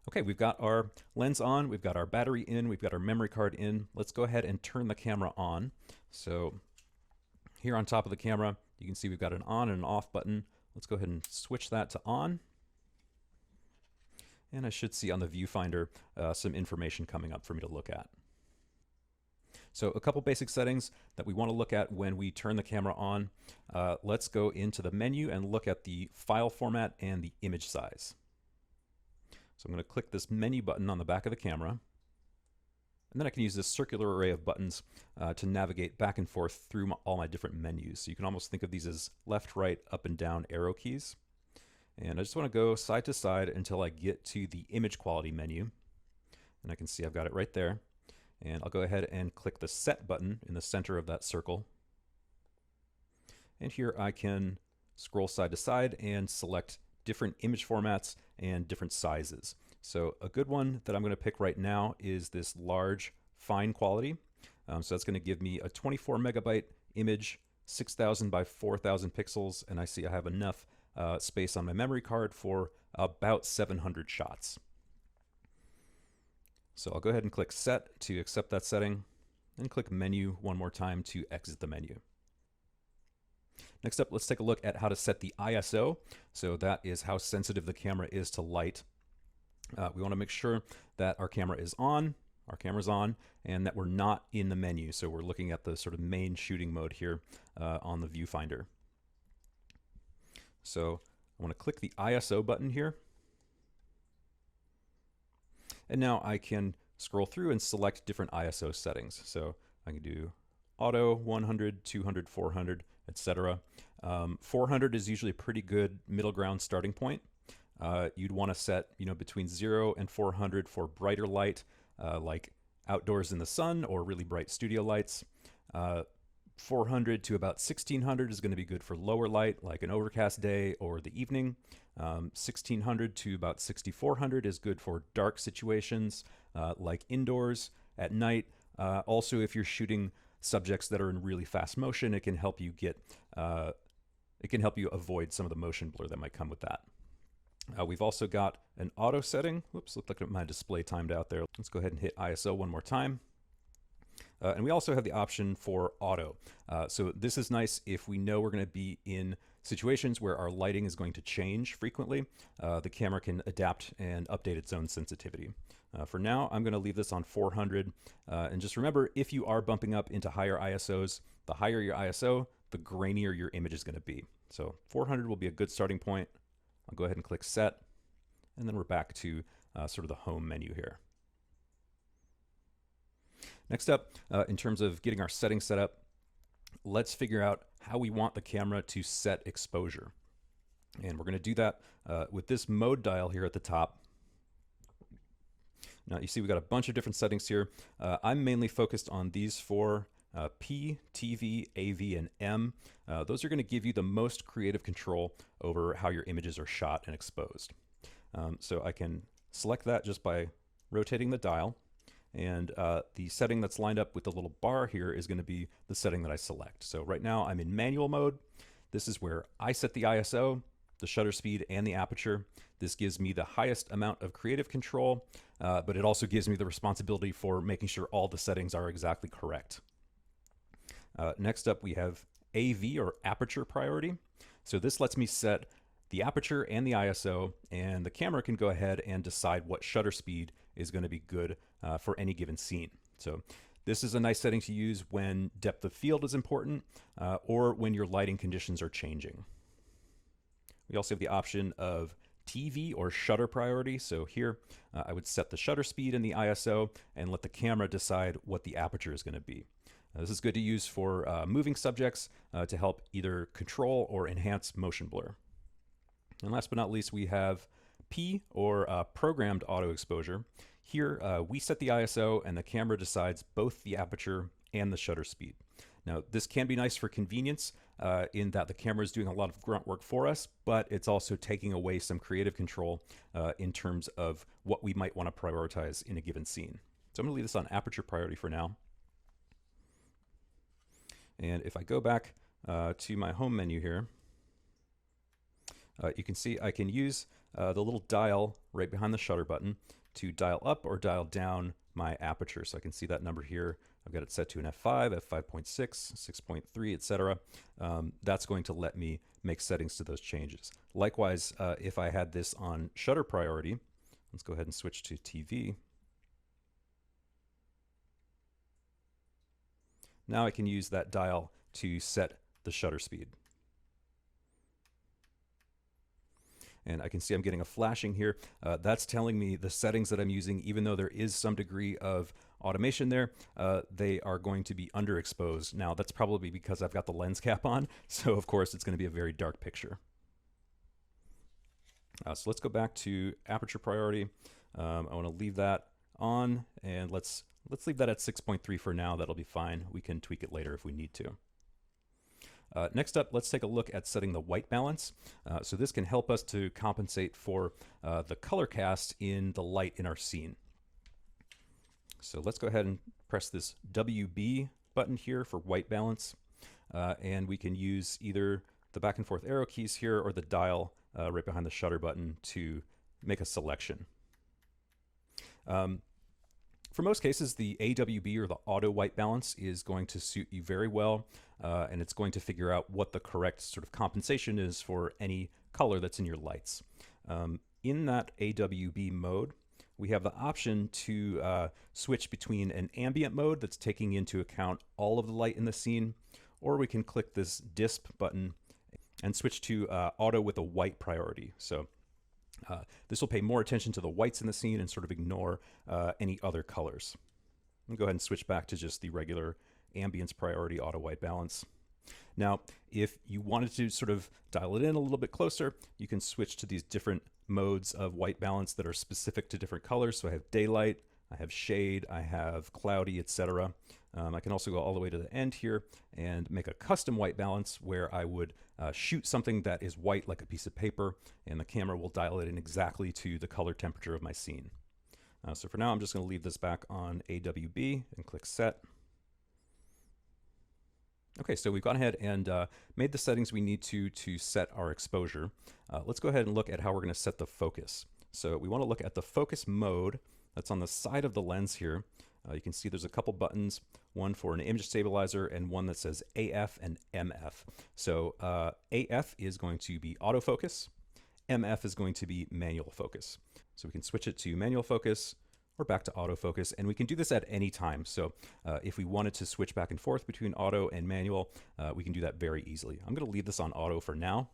Okay, we've got our lens on, we've got our battery in, we've got our memory card in. Let's go ahead and turn the camera on. So here on top of the camera, you can see we've got an on and an off button. Let's go ahead and switch that to on. And I should see on the viewfinder some information coming up for me to look at. So a couple basic settings that we want to look at when we turn the camera on. Let's go into the menu and look at the file format and the image size. So I'm going to click this menu button on the back of the camera. And then I can use this circular array of buttons to navigate back and forth through all my different menus. So you can almost think of these as left, right, up, and down arrow keys. And I just want to go side to side until I get to the image quality menu. And I can see I've got it right there. And I'll go ahead and click the Set button in the center of that circle. And here I can scroll side to side and select different image formats and different sizes. So a good one that I'm going to pick right now is this large fine quality. So that's going to give me a 24 megabyte image, 6,000 by 4,000 pixels, and I see I have enough space on my memory card for about 700 shots. So I'll go ahead and click Set to accept that setting, and click Menu one more time to exit the menu. Next up, let's take a look at how to set the ISO. So that is how sensitive the camera is to light. We want to make sure that our camera's on, and that we're not in the menu. So we're looking at the sort of main shooting mode here on the viewfinder. So I want to click the ISO button here. And now I can scroll through and select different ISO settings. So I can do auto, 100, 200, 400, etc. 400 is usually a pretty good middle ground starting point. You'd want to set, between 0 and 400 for brighter light, like outdoors in the sun or really bright studio lights. 400 to about 1600 is going to be good for lower light, like an overcast day or the evening. 1600 to about 6400 is good for dark situations, like indoors at night. Also, if you're shooting subjects that are in really fast motion, it can help you avoid some of the motion blur that might come with that. We've also got an auto setting. Whoops, looked like my display timed out there. Let's go ahead and hit ISO one more time. And we also have the option for auto. So this is nice if we know we're going to be in situations where our lighting is going to change frequently. The camera can adapt and update its own sensitivity. For now, I'm going to leave this on 400. And just remember, if you are bumping up into higher ISOs, the higher your ISO, the grainier your image is going to be. So 400 will be a good starting point. I'll go ahead and click Set. And then we're back to sort of the home menu here. Next up, in terms of getting our settings set up, let's figure out how we want the camera to set exposure. And we're going to do that with this mode dial here at the top. Now you see we've got a bunch of different settings here. I'm mainly focused on these four, P, TV, AV, and M. Those are going to give you the most creative control over how your images are shot and exposed. So I can select that just by rotating the dial. And the setting that's lined up with the little bar here is going to be the setting that I select. So right now I'm in manual mode. This is where I set the ISO, the shutter speed, and the aperture. This gives me the highest amount of creative control, but it also gives me the responsibility for making sure all the settings are exactly correct. Next up we have AV, or aperture priority. So this lets me set the aperture and the ISO, and the camera can go ahead and decide what shutter speed is going to be good for any given scene. So this is a nice setting to use when depth of field is important or when your lighting conditions are changing. We also have the option of TV, or shutter priority. So here I would set the shutter speed and the ISO and let the camera decide what the aperture is going to be. This is good to use for moving subjects to help either control or enhance motion blur. And last but not least, we have P, or programmed auto exposure. Here we set the ISO and the camera decides both the aperture and the shutter speed. Now this can be nice for convenience in that the camera is doing a lot of grunt work for us, but it's also taking away some creative control in terms of what we might want to prioritize in a given scene. So I'm going to leave this on aperture priority for now. And if I go back to my home menu here, You can see I can use the little dial right behind the shutter button to dial up or dial down my aperture. So I can see that number here. I've got it set to an f5, f5.6, 6.3, etc. That's going to let me make settings to those changes. Likewise, if I had this on shutter priority, let's go ahead and switch to TV. Now I can use that dial to set the shutter speed. And I can see I'm getting a flashing here. That's telling me the settings that I'm using, even though there is some degree of automation there, they are going to be underexposed. Now, that's probably because I've got the lens cap on, so of course it's going to be a very dark picture. So let's go back to aperture priority. I want to leave that on, and let's leave that at 6.3 for now. That'll be fine. We can tweak it later if we need to. Next up, let's take a look at setting the white balance. So this can help us to compensate for the color cast in the light in our scene. So let's go ahead and press this WB button here for white balance. And we can use either the back and forth arrow keys here or the dial right behind the shutter button to make a selection. For most cases, the AWB or the auto white balance is going to suit you very well, and it's going to figure out what the correct sort of compensation is for any color that's in your lights. In that AWB mode, we have the option to switch between an ambient mode that's taking into account all of the light in the scene, or we can click this DISP button and switch to auto with a white priority. So this will pay more attention to the whites in the scene and sort of ignore any other colors. I'll go ahead and switch back to just the regular ambience priority auto white balance. Now, if you wanted to sort of dial it in a little bit closer, you can switch to these different modes of white balance that are specific to different colors. So I have daylight, I have shade, I have cloudy, etc. I can also go all the way to the end here and make a custom white balance where I would shoot something that is white like a piece of paper, and the camera will dial it in exactly to the color temperature of my scene. So for now, I'm just going to leave this back on AWB and click Set. Okay, so we've gone ahead and made the settings we need to set our exposure. Let's go ahead and look at how we're going to set the focus. So we want to look at the focus mode that's on the side of the lens here. You can see there's a couple buttons, one for an image stabilizer and one that says AF and MF. So AF is going to be autofocus, MF is going to be manual focus. So we can switch it to manual focus or back to autofocus, and we can do this at any time. So if we wanted to switch back and forth between auto and manual, we can do that very easily. I'm going to leave this on auto for now.